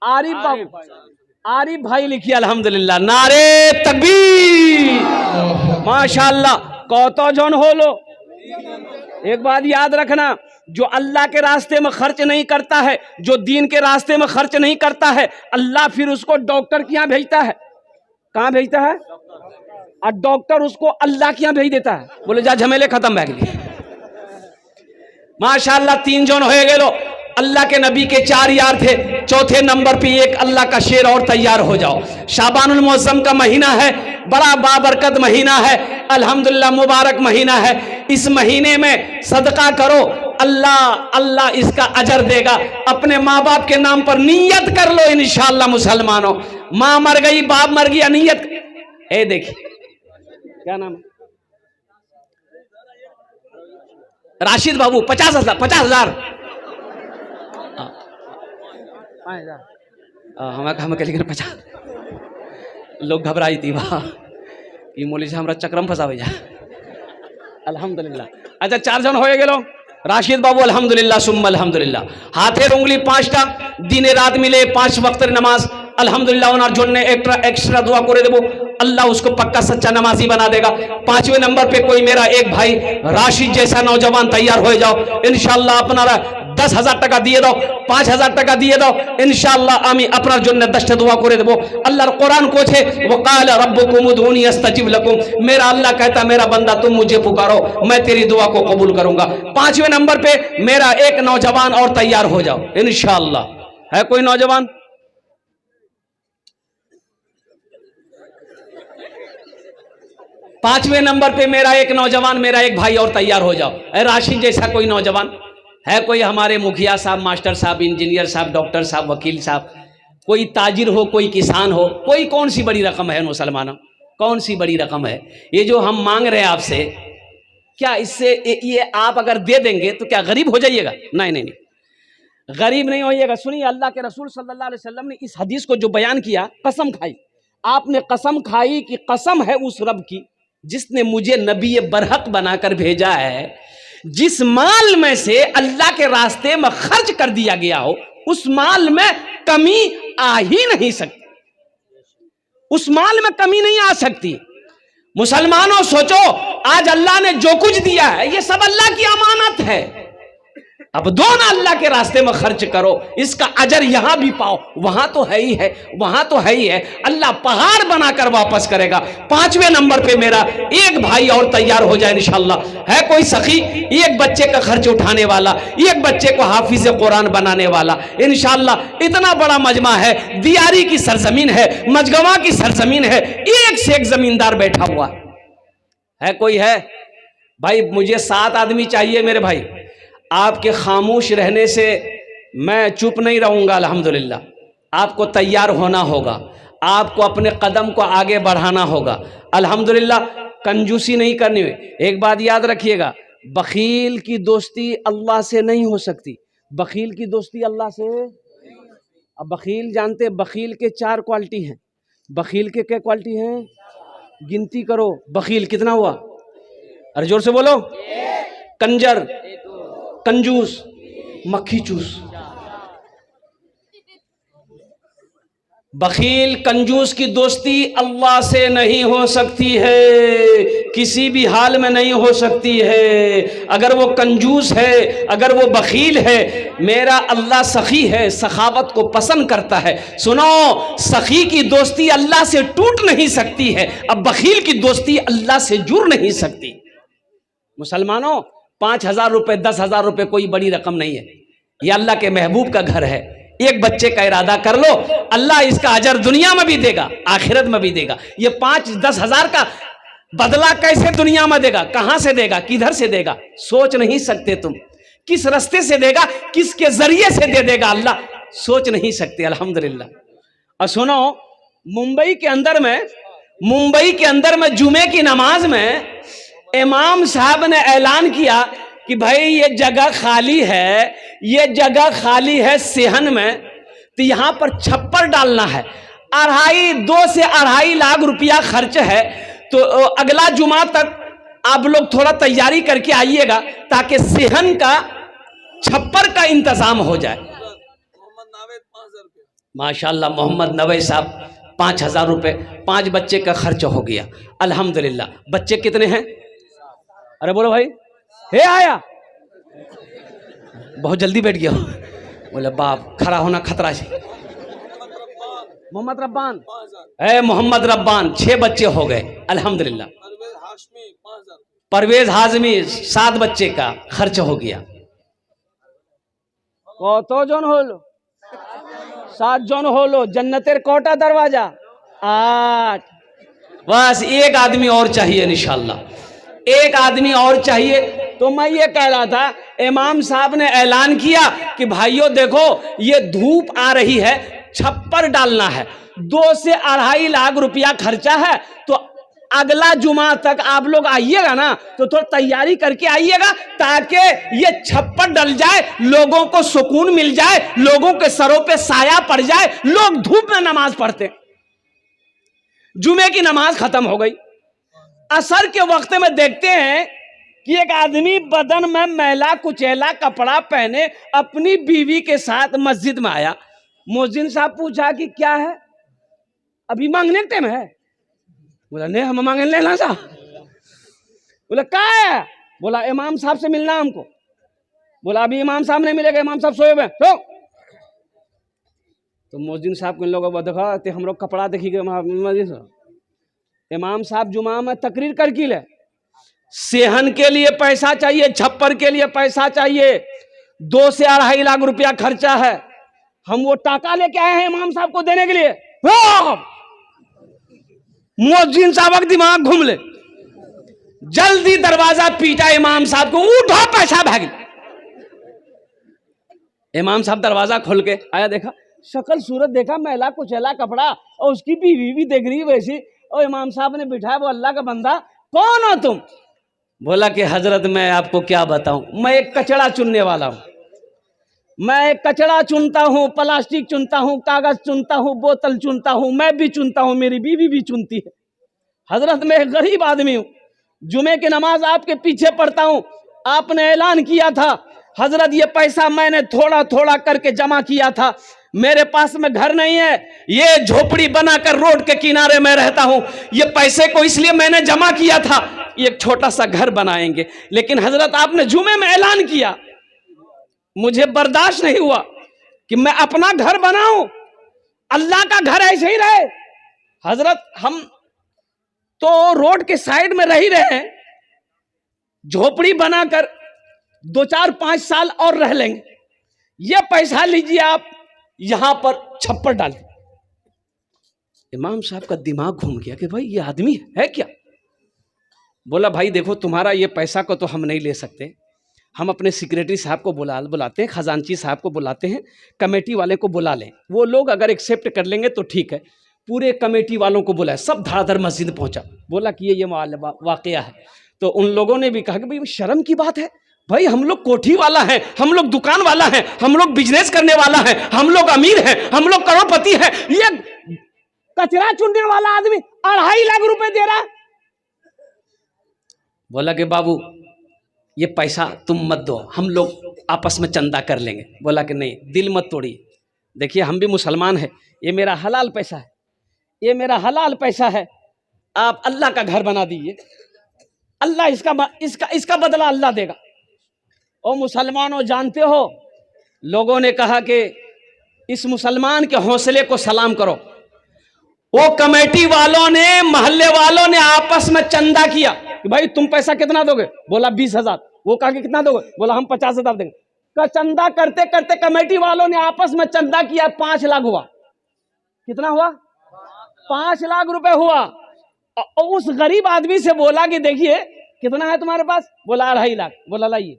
आरिफ बाबू, आरिफ भाई लिखिए, अल्हम्दुलिल्लाह। नारे तकबीर, माशाअल्लाह। कौतो जन हो लो? एक बात याद रखना, जो अल्लाह के रास्ते में खर्च नहीं करता है, जो दीन के रास्ते में खर्च नहीं करता है, अल्लाह फिर उसको डॉक्टर के यहाँ भेजता है। कहाँ भेजता है? और डॉक्टर उसको अल्लाह के यहाँ भेज देता है। बोले जा झमेले खत्म बैग लिए, माशाअल्लाह। 3 जन हो गए लो। अल्लाह के नबी के 4 यार थे, चौथे नंबर पे एक अल्लाह का शेर और तैयार हो जाओ। शाबानुल मुअज्जम का महीना है, बड़ा बाबरकत महीना है, अल्हम्दुलिल्लाह, मुबारक महीना है। इस महीने में सदका करो, अल्लाह इसका अजर देगा। अपने माँ बाप के नाम पर नियत कर लो इंशाअल्लाह। मुसलमानों, माँ मर गई, बाप मर गया, नियत। ए देखिए, क्या नाम है? राशिद बाबू, 50,000 50,000 हमें कह, लेकिन 50 लोग घबराई थी वाह कि मोली से हमारा चक्रम फंसावे जा, अल्हम्दुलिल्लाह। अच्छा 4 जन हो गए। राशिद बाबू, अल्हम्दुलिल्लाह सुम्मा अल्हम्दुलिल्लाह। हाथे उंगली 5टा, दिने रात मिले 5 वक्त नमाज, अल्हम्दुलिल्लाह। उनार जोड़ने एक्स्ट्रा दुआ करे देबो, अल्लाह उसको पक्का सच्चा नमाजी बना देगा। 5वें नंबर पे कोई मेरा एक भाई राशिद जैसा नौजवान तैयार हो जाओ इंशाअल्लाह। अपना 10,000 टाका दिए दो, 5,000 टाका दिए दो इंशाअल्लाह। आमी अपना जोड़ने 10टा दुआ करे देबो। अल्लाह कुरान को छे, वकाल रब्बुकुम उदऊनी अस्तजिब लकुम। मेरा अल्लाह कहता, मेरा बंदा तुम मुझे पुकारो, मैं तेरी दुआ को कबूल करूंगा। 5वें नंबर पे मेरा एक नौजवान और तैयार हो जाओ इंशाअल्लाह। है कोई नौजवान? पांचवें नंबर पे मेरा एक नौजवान, मेरा एक भाई और तैयार हो जाओ। राशिद जैसा कोई नौजवान है? कोई हमारे मुखिया साहब, मास्टर साहब, इंजीनियर साहब, डॉक्टर साहब, वकील साहब, कोई ताजिर हो, कोई किसान हो, कोई कौन सी बड़ी रकम है मुसलमानों? कौन सी बड़ी रकम है? ये जो हम मांग रहे हैं आपसे, क्या इससे ये आप अगर दे देंगे तो क्या गरीब हो जाइएगा? नहीं नहीं नहीं, गरीब नहीं होइएगा। सुनिए, अल्लाह के रसूल सल्लल्लाहु अलैहि वसल्लम ने इस हदीस को जो बयान किया, कसम खाई, आपने कसम खाई कि कसम है उस रब की जिसने मुझे नबी बरहक बनाकर भेजा है, जिस माल में से अल्लाह के रास्ते में खर्च कर दिया गया हो, उस माल में कमी आ ही नहीं सकती, उस माल में कमी नहीं आ सकती। मुसलमानों सोचो, आज अल्लाह ने जो कुछ दिया है ये सब अल्लाह की अमानत है। अब दो ना, अल्लाह के रास्ते में खर्च करो, इसका अजर यहां भी पाओ, वहां तो है ही है, वहां तो है ही है। अल्लाह पहाड़ बनाकर वापस करेगा। 5वें नंबर पे मेरा एक भाई और तैयार हो जाए इंशाअल्लाह। है कोई सखी एक बच्चे का खर्च उठाने वाला, एक बच्चे को हाफिज कुरान बनाने वाला इंशाअल्लाह। इतना बड़ा मजमा है, दियारी की सरजमीन है, मजगवा की सरजमीन है, एक से एक जमींदार बैठा हुआ है। कोई है भाई? मुझे 7 आदमी चाहिए मेरे भाई। आपके खामोश रहने से मैं चुप नहीं रहूंगा। अल्हम्दुलिल्लाह आपको तैयार होना होगा, आपको अपने कदम को आगे बढ़ाना होगा। अल्हम्दुलिल्लाह कंजूसी नहीं करनी है। एक बात याद रखिएगा, बखील की दोस्ती अल्लाह से नहीं हो सकती। बखील की दोस्ती अल्लाह से, अब बखील जानते, बखील के 4 क्वालिटी हैं। बखील के क्या क्वालिटी हैं? गिनती करो। बखील कितना हुआ? अरे जोर से बोलो। कंजर, कंजूस, मक्खी चूस। बखील कंजूस की दोस्ती अल्लाह से नहीं हो सकती है, किसी भी हाल में नहीं हो सकती है। अगर वो कंजूस है, अगर वो बखील है, मेरा अल्लाह सखी है, सखावत को पसंद करता है। सुनो, सखी की दोस्ती अल्लाह से टूट नहीं सकती है, अब बखील की दोस्ती अल्लाह से जुड़ नहीं सकती। मुसलमानों, 5,000 रुपए, 10,000 रुपए कोई बड़ी रकम नहीं है। यह अल्लाह के महबूब का घर है। एक बच्चे का इरादा कर लो, अल्लाह इसका अजर दुनिया में भी देगा, आखिरत में भी देगा। ये 5-10 हजार का बदला कैसे दुनिया में देगा? कहां से देगा? किधर से देगा? सोच नहीं सकते तुम। किस रास्ते से देगा, किसके जरिए से दे देगा अल्लाह, सोच नहीं सकते। अल्हम्दुलिल्लाह। और सुनो, मुंबई के अंदर में जुमे की नमाज में इमाम साहब ने ऐलान किया कि भाई ये जगह खाली है, ये जगह खाली है सेहन में, तो यहां पर छप्पर डालना है। 2 से 2.5 लाख रुपया खर्च है। तो अगला जुमा तक आप लोग थोड़ा तैयारी करके आइएगा ताकि सेहन का छप्पर का इंतजाम हो जाए। माशाल्लाह मोहम्मद नवे साहब 5,000 रुपए, 5 बच्चे का खर्च हो गया। अल्हम्दुलिल्लाह। बच्चे कितने हैं? अरे बोलो भाई। हे आया, बहुत जल्दी बैठ गया। बोले बाप, खड़ा होना खतरा है। मोहम्मद रब्बान, मोहम्मद रब्बान 6 बच्चे हो गए। अल्हम्दुलिल्लाह। परवेज हाजमी 7 बच्चे का खर्च हो गया। कतो जन होलो? 7 जन होलो। जन्नतेर कोटा दरवाजा 8। बस एक आदमी और चाहिए इंशाअल्लाह, एक आदमी और चाहिए। तो मैं ये कह रहा था, इमाम साहब ने ऐलान किया कि भाइयों देखो, ये धूप आ रही है, छप्पर डालना है, 2 से 2.5 लाख रुपया खर्चा है। तो अगला जुमा तक आप लोग आइएगा ना, तो थोड़ा तैयारी करके आइएगा ताकि ये छप्पर डल जाए, लोगों को सुकून मिल जाए, लोगों के सरों पे साया पड़ जाए, लोग धूप में नमाज पढ़ते। जुमे की नमाज खत्म हो गई, असर के वक्त में देखते हैं कि एक आदमी बदन में मैला कुचैला कपड़ा पहने अपनी बीवी के साथ मस्जिद में आया। मुअज्जिन साहब पूछा कि क्या है, अभी मांगने टाइम है? बोला नहीं, हम मांगने लेना सा। बोला क्या है? बोला इमाम साहब से मिलना हमको। बोला अभी इमाम साहब नहीं मिलेगा, इमाम साहब सोए हुए। तो मुअज्जिन साहब को इन लोगों को देखा, हम लोग कपड़ा देखी गए। इमाम साहब जुमा में तकरीर कर की ले, सेहन के लिए पैसा चाहिए, छप्पर के लिए पैसा चाहिए, 2 से 2.5 लाख रुपया खर्चा है। हम वो टाका लेके आए हैं इमाम साहब को देने के लिए। मुअज्जिन साहब का दिमाग घूम ले, जल्दी दरवाजा पीटा इमाम साहब को, उठो पैसा भागी। इमाम साहब दरवाजा खोल के आया, देखा शक्ल सूरत देखा, मैला कुचैला कपड़ा, और उसकी बीवी भी देख रही वैसी। और इमाम साहब ने बिठाया, वो अल्लाह का बंदा, कौन हो तुम? बोला कि हजरत मैं आपको क्या बताऊं, मैं एक कचड़ा चुनने वाला हूं। मैं एक कचड़ा चुनता हूं, प्लास्टिक चुनता हूं, कागज चुनता हूं, बोतल चुनता हूं, मैं भी चुनता हूं, मेरी बीवी भी चुनती है। हजरत मैं एक गरीब आदमी हूं, जुमे की नमाज आपके पीछे पढ़ता हूं। आपने ऐलान किया था हजरत, ये पैसा मैंने थोड़ा थोड़ा करके जमा किया था, मेरे पास में घर नहीं है, ये झोपड़ी बनाकर रोड के किनारे में रहता हूं, ये पैसे को इसलिए मैंने जमा किया था, एक छोटा सा घर बनाएंगे। लेकिन हजरत आपने जुमे में ऐलान किया, मुझे बर्दाश्त नहीं हुआ कि मैं अपना घर बनाऊं, अल्लाह का घर ऐसे ही रहे। हजरत हम तो रोड के साइड में रह ही रहे हैं, झोपड़ी बनाकर 2-4-5 साल और रह लेंगे, ये पैसा लीजिए आप यहां पर छप्पर डाल। इमाम साहब का दिमाग घूम गया कि भाई ये आदमी है क्या। बोला भाई देखो, तुम्हारा ये पैसा को तो हम नहीं ले सकते, हम अपने सेक्रेटरी साहब को बुलाते हैं, खजांची साहब को बुलाते हैं, कमेटी वाले को बुला लें, वो लोग अगर एक्सेप्ट कर लेंगे तो ठीक है। पूरे कमेटी वालों को बुलाया, सब धड़ाधड़ मस्जिद पहुंचा, बोला कि ये वाकया है। तो उन लोगों ने भी कहा कि भाई शर्म की बात है, भाई हम लोग कोठी वाला है, हम लोग दुकान वाला है, हम लोग बिजनेस करने वाला है, हम लोग अमीर हैं, हम लोग करोड़पति हैं, ये कचरा चुनने वाला आदमी 2.5 लाख रुपए दे रहा। बोला कि बाबू ये पैसा तुम मत दो, हम लोग आपस में चंदा कर लेंगे। बोला कि नहीं, दिल मत तोड़िए, देखिए हम भी मुसलमान हैं, ये मेरा हलाल पैसा है, ये मेरा हलाल पैसा है, आप अल्लाह का घर बना दीजिए, अल्लाह इसका बदला अल्लाह देगा। और मुसलमानों जानते हो, लोगों ने कहा कि इस मुसलमान के हौसले को सलाम करो। वो कमेटी वालों ने, मोहल्ले वालों ने आपस में चंदा किया कि भाई तुम पैसा कितना दोगे। बोला 20,000। वो कहा कि कितना दोगे। बोला हम 50,000 देंगे। का चंदा करते करते कमेटी वालों ने आपस में चंदा किया, 5 लाख हुआ। कितना हुआ? 5 लाख रुपए हुआ। और उस गरीब आदमी से बोला कि देखिए कितना है तुम्हारे पास। बोला 2.5 लाख। बोला लाइए।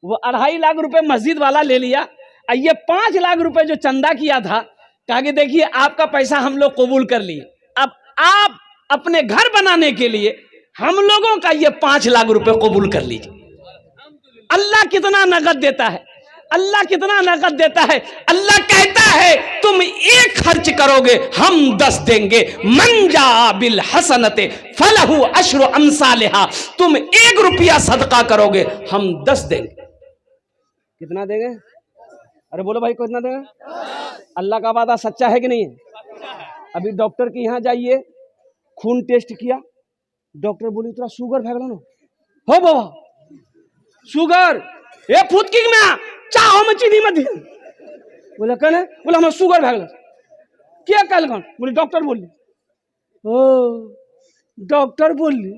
वो 2.5 लाख रुपए मस्जिद वाला ले लिया। ये 5 लाख रुपए जो चंदा किया था, कहा कि देखिए आपका पैसा हम लोग कबूल कर लिए, अब आप अपने घर बनाने के लिए हम लोगों का ये 5 लाख रुपए कबूल कर लीजिए। अल्लाह कितना नगद देता है, अल्लाह कितना नगद देता है। अल्लाह कहता है तुम 1 खर्च करोगे हम 10 देंगे। मन जा बिल हसनते फलहु अशरु अमसालिहा। तुम 1 रुपया सदका करोगे हम 10 देंगे। कितना देंगे? अरे बोलो भाई कितना देंगे? अल्लाह का वादा सच्चा है कि नहीं है? अभी डॉक्टर के यहाँ जाइए, खून टेस्ट किया, डॉक्टर बोली तेरा शुगर भगला ना हो बाबा, शुगर ये फुदकी में चाहो में चीनी मत दिया। बोला कल है? बोला हमारा शुगर भगला। क्या कल कौन? बोली डॉक्टर बोली। ओ डॉक्टर बोली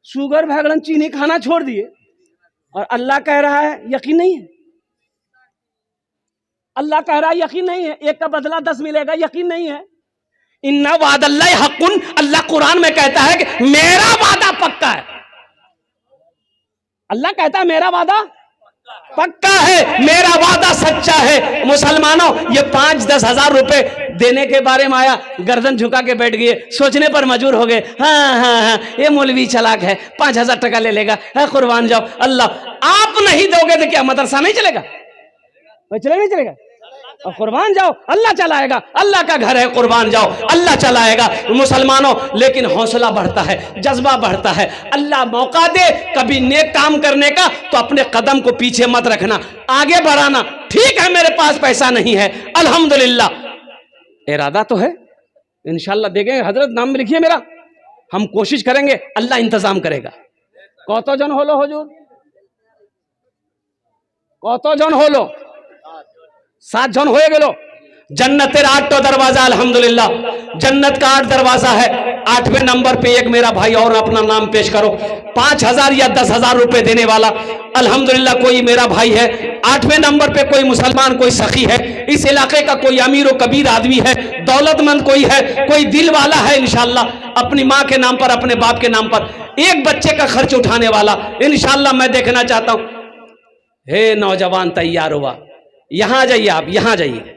शुगर भगलन, चीनी खाना छोड़ दिए, और अल्लाह कह रहा है यकीन नहीं है। अल्लाह कह रहा है यकीन नहीं है, 1 का बदला 10 मिलेगा, यकीन नहीं है। इन्ना वादल्लाहि हक़्क़ुन, अल्लाह कुरान में कहता है कि मेरा वादा पक्का है। अल्लाह कहता है मेरा वादा पक्का है, मेरा वादा सच्चा है। मुसलमानों ये 5-10 हजार रुपए देने के बारे में आया, गर्दन झुका के बैठ गए, सोचने पर मजबूर हो गए। हाँ, ये मौलवी चालाक है, 5,000 टका ले लेगा, कुर्बान जाओ। अल्लाह आप नहीं दोगे तो क्या मदरसा नहीं चलेगा? चलेगा नहीं चलेगा? और कुर्बान जाओ, अल्लाह चलाएगा, अल्लाह का घर है, कुर्बान जाओ, अल्लाह चलाएगा। मुसलमानों लेकिन हौसला बढ़ता है, जज्बा बढ़ता है। अल्लाह मौका दे कभी नेक काम करने का तो अपने कदम को पीछे मत रखना, आगे बढ़ाना। ठीक है मेरे पास पैसा नहीं है, अल्हम्दुलिल्लाह इरादा तो है, इंशाल्लाह देंगे। हजरत नाम में लिखिए मेरा, हम कोशिश करेंगे, अल्लाह इंतजाम करेगा। कतो जन होलो हुजूर? कतो जन होलो? 7 जन होए गेलो। जन्नतेर 8 दरवाजा, अल्हम्दुलिल्लाह जन्नत का 8 दरवाजा है। 8वें नंबर पे एक मेरा भाई और अपना नाम पेश करो, 5,000 या 10,000 रुपए देने वाला, अल्हम्दुलिल्लाह कोई मेरा भाई है। 8वें नंबर पे कोई मुसलमान, कोई सखी है, इस इलाके का कोई अमीर और कबीर आदमी है, दौलतमंद कोई है, कोई दिल वाला है, इंशाल्लाह अपनी माँ के नाम पर, अपने बाप के नाम पर, एक बच्चे का खर्च उठाने वाला, इंशाल्लाह मैं देखना चाहता हूं। हे नौजवान तैयार हुआ, यहां जाइए, आप यहां जाइए,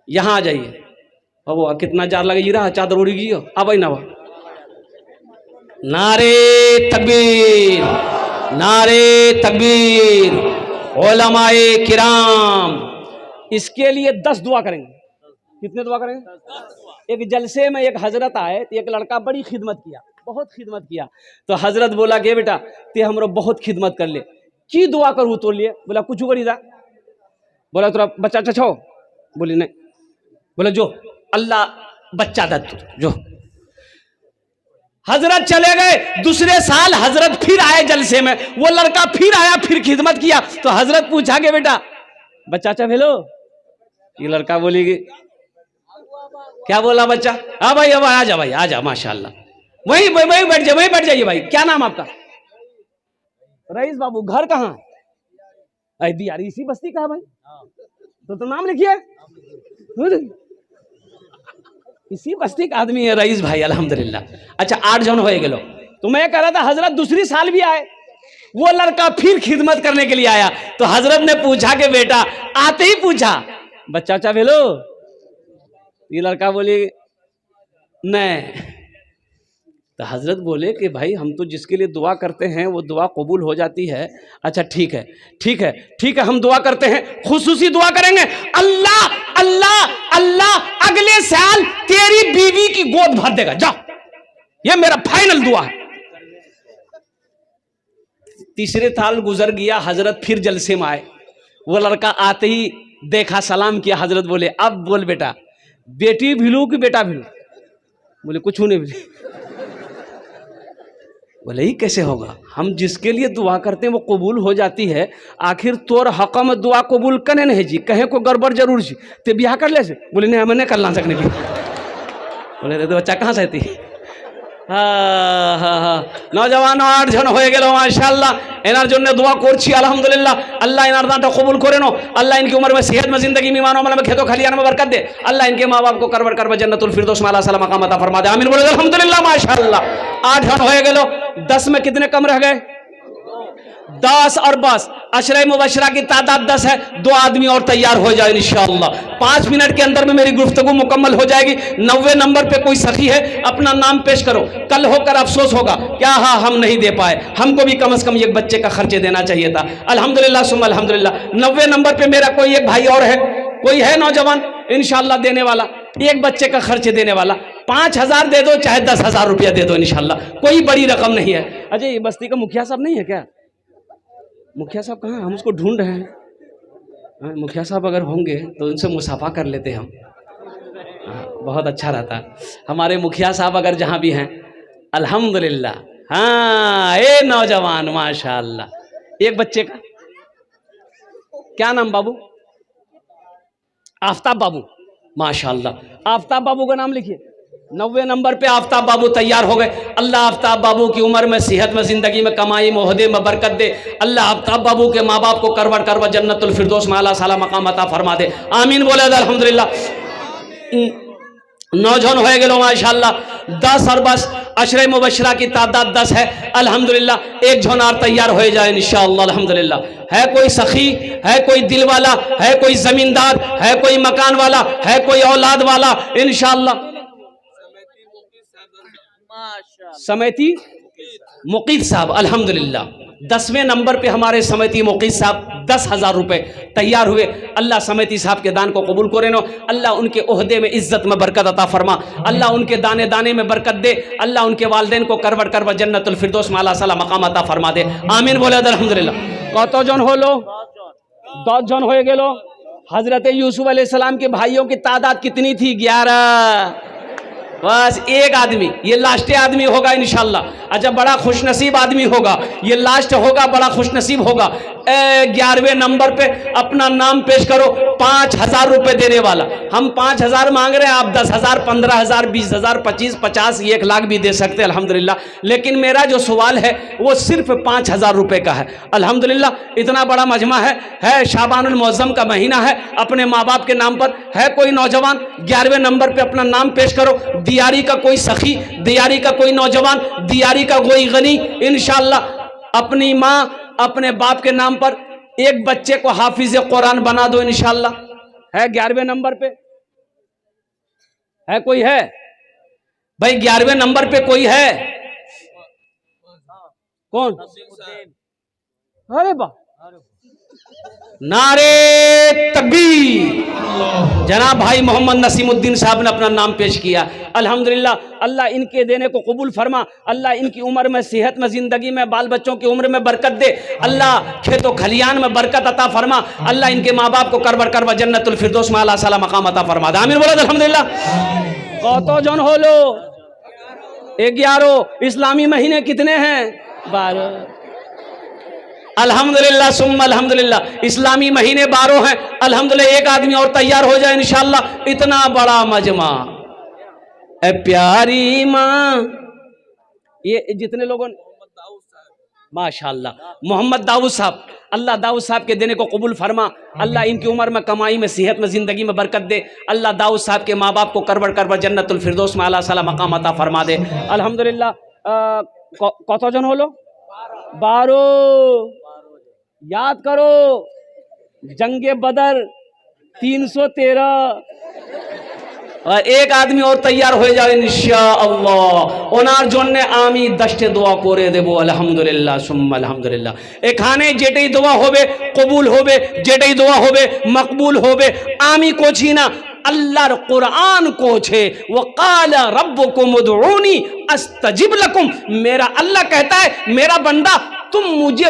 यहां जाइए। अब कितना जार लगे रहा, चादर उड़ी गई हो, अब ना नारे तकबीर, नारे तकबीर, उलमाए किराम। इसके लिए 10 दुआ करेंगे। कितने दुआ करेंगे? एक जलसे में एक हजरत आए, तो एक लड़का बड़ी खिदमत किया, बहुत खिदमत किया। तो हजरत बोला के बेटा ते हमरो बहुत खिदमत कर ले, की दुआ करूँ तो लिए? बोला कुछ करी था। बोला तोरा बच्चा अच्छा छो? बोली नहीं। बोले जो अल्लाह बच्चा दत्त जो। हजरत चले गए। दूसरे साल हजरत फिर आए जलसे में, वो लड़का फिर आया, फिर खिदमत किया। तो हजरत पूछा कि बेटा बच्चा चा भेलो। ये लड़का बोली कि क्या बोला बच्चा? हाँ भाई अब आ जा भाई, आ जा, माशाल्लाह। वही वही बैठ जाइए, वही बैठ जाइए भाई। क्या नाम आपका? रईस बाबू। घर कहाँ है? यार इसी बस्ती का है भाई। तो नाम लिखिए। इसी बस्ती का आदमी है रईस भाई, अल्हम्दुलिल्लाह। अच्छा 8 जन हो गए। तो मैं कह रहा था हजरत दूसरी साल भी आए, वो लड़का फिर खिदमत करने के लिए आया। तो हजरत ने पूछा कि बेटा, आते ही पूछा बच्चा चा भेलो। ये लड़का बोले नहीं। तो हजरत बोले कि भाई हम तो जिसके लिए दुआ करते हैं वो दुआ कबूल हो जाती है। अच्छा ठीक है, ठीक है, ठीक है, हम दुआ करते हैं, खुसूसी दुआ करेंगे। अल्लाह अल्लाह अल्लाह अगले साल तेरी बीवी की गोद भर देगा, जा, ये मेरा फाइनल दुआ है। तीसरे साल गुजर गया, हजरत फिर जलसे में आए। वो लड़का आते ही देखा, सलाम किया। हजरत बोले अब बोल बेटा, बेटी भिलू कि बेटा भिलू? बोले कुछ नहीं भिलू। बोले ही कैसे होगा? हम जिसके लिए दुआ करते हैं वो कबूल हो जाती है। आखिर तोर हक में दुआ कबूल कने नहीं जी, कहे को गड़बड़ जरूर जी, ते ब्याह कर ले से? बोले नहीं हमें नहीं करना सकने भी। बोले तो बच्चा कहाँ से थी? हाँ हाँ हाँ, नौजवान 8 जन हो गए माशाल्लाह। एनार जन्य दुआ करছি আলহামদুলিল্লাহ। अल्लाह इनार दाटा कबूल करे नो। अल्लाह इनकी उम्र में, सेहत में, जिंदगी में, ईमान में, खेतों खलियान में बरकत दे। अल्लाह इनके माँ बाप को करवर करवर जन्नतुल फिरदौस में आला मकाम अता फरमा दे। आमीन बोले अल्हम्दुलिल्लाह माशाल्लाह। 8 जन हो गए। 10 में कितने कम रह गए? 10 और बस अशरे मुबशरा की तादाद 10 है। 2 आदमी और तैयार हो जाए इंशाअल्लाह। 5 मिनट के अंदर में मेरी गुफ्तगू मुकम्मल हो जाएगी। 90 नंबर पे कोई सखी है, अपना नाम पेश करो। कल होकर अफसोस होगा क्या, हाँ हम नहीं दे पाए, हमको भी कम से कम एक बच्चे का खर्चे देना चाहिए था। अल्हम्दुलिल्लाह सुम्मा अल्हम्दुलिल्लाह। 90 नंबर पे मेरा कोई एक भाई और है, कोई है नौजवान इंशाअल्लाह देने वाला, एक बच्चे का खर्चे देने वाला। 5000 दे दो चाहे 10,000 रुपया दे दो इंशाअल्लाह, कोई बड़ी रकम नहीं है। अजय ये बस्ती का मुखिया साहब नहीं है क्या? मुखिया साहब कहाँ? हम उसको ढूंढ रहे हैं। मुखिया साहब अगर होंगे तो उनसे मुसाफा कर लेते हम। बहुत अच्छा रहता। हमारे मुखिया साहब अगर जहाँ भी हैं अल्हम्दुलिल्लाह। हाँ ए नौजवान माशाअल्लाह। एक बच्चे का क्या नाम बाबू? आफ्ताब बाबू माशाअल्लाह। आफ्ताब बाबू का नाम लिखिए। 90 नंबर पे आफ्ताब बाबू तैयार हो गए। अल्लाह आफ्ताब बाबू की उम्र में, सेहत में, जिंदगी में, कमाई में, ओहदे में बरकत दे। अल्लाह आफ्ताब बाबू के माँ बाप को करवर करवर जन्नतुल फिरदौस में आला साला मकाम अता फरमा दे। आमीन बोले अल्हम्दुलिल्लाह। 9 जन हो गए माशाअल्लाह। 10 और बस अशरे मुबशरा की तादाद 10 है अल्हम्दुलिल्लाह। 1 जन और तैयार हो जाए इंशाअल्लाह अल्हम्दुलिल्लाह। है कोई सखी, है कोई दिल वाला, है कोई जमींदार, है कोई मकान वाला, है कोई औलाद वाला इंशाअल्लाह। समिति मुकीद साहब अल्हम्दुलिल्लाह। 10वें नंबर पे हमारे समिति मुकीद साहब 10,000 रुपए तैयार हुए। अल्लाह समिति साहब के दान को कबूल करे नो। अल्लाह उनके ओहदे में, इज्जत में बरकत अता फरमा। अल्लाह उनके दाने दाने में बरकत दे। अल्लाह उनके वालदेन को करवट करवट जन्नतुल फिरदौस में आला साला मकाम अता फरमा दे। आमीन बोले अल्हम्दुलिल्लाह। कत जन हो लो? 10 जन हो गए। हजरत यूसुफ अलैहिस्सलाम के भाइयों की तादाद कितनी थी? 11। बस एक आदमी, ये लास्ट आदमी होगा इंशाअल्लाह। अच्छा बड़ा खुशनसीब आदमी होगा, ये लास्ट होगा, बड़ा खुशनसीब होगा। 11वें नंबर पे अपना नाम पेश करो। 5,000 रुपए देने वाला। हम 5,000 मांग रहे हैं, आप 10,000, 15,000, 20,000, 25, 50, 1 लाख भी दे सकते हैं अल्हम्दुलिल्लाह। लेकिन मेरा जो सवाल है वो सिर्फ 5,000 रुपए का है अल्हम्दुलिल्लाह। इतना बड़ा मजमा है शाबानुल मुअज्जम का महीना है, अपने माँ बाप के नाम पर है कोई नौजवान 11वें नंबर पे अपना नाम पेश करो। दियारी का कोई सखी, दियारी का कोई नौजवान, दियारी का कोई गनी इंशाअल्लाह अपनी माँ अपने बाप के नाम पर एक बच्चे को हाफिज कुरान बना दो इंशाअल्लाह। है 11वें नंबर पे? है कोई? है भाई 11वें नंबर पे कोई है? कौन? अरे वाह नारे तकबीर। जनाब भाई मोहम्मद नसीमुद्दीन साहब ने अपना नाम पेश किया। अल्हम्दुलिल्लाह, अल्लाह इनके देने को कबूल फरमा। अल्लाह इनकी उम्र में, सेहत में, जिंदगी में, बाल बच्चों की उम्र में बरकत दे। अल्लाह खेतों खलियान में बरकत अता फरमा। अल्लाह इनके माँ बाप को करबर करबर जन्नतुल फिरदौस में आला साला मकाम अता फरमा दे। आमीन बोलो अल्हम्दुलिल्लाह। कतो जन हो लो 11। इस्लामी महीने कितने हैं? 12। अल्हम्दुलिल्लाह सुम्मा अल्हम्दुलिल्लाह, इस्लामी महीने 12 हैं। अल्हम्दुलिल्लाह, एक आदमी और तैयार हो जाए इंशाअल्लाह। इतना बड़ा मजमा, ए प्यारी माँ, ये जितने लोगों, माशाअल्लाह, मोहम्मद दाऊद साहब, अल्लाह दाऊद साहब के देने को कबूल फरमा। अल्लाह इनकी उम्र में, कमाई में, सेहत में, जिंदगी में बरकत दे। अल्लाह दाऊद साहब के माँ बाप को करबर करबर जन्नतुल फिरदौस में आला साला मकाम अता फरमा दे। अल्हम्दुलिल्लाह। कत जन हलो? 12। याद करो, जंगे बदर 313। और एक आदमी और तैयार हो जाए इंशाअल्लाह। ओनार जन्ने आमी 10 দোয়া করে দেব। আলহামদুলিল্লাহ সুম্মা আলহামদুলিল্লাহ। এখানে যেটাই দোয়া হবে কবুল হবে, যেটাই দোয়া হবে মকবুল হবে। আমি কোছি না, अल्लाह कुरान को छे, वक़ाला रब्बुकुम उदऊनी अस्तजिब लकुम। मेरा अल्लाह कहता है, मेरा बंदा तुम मुझे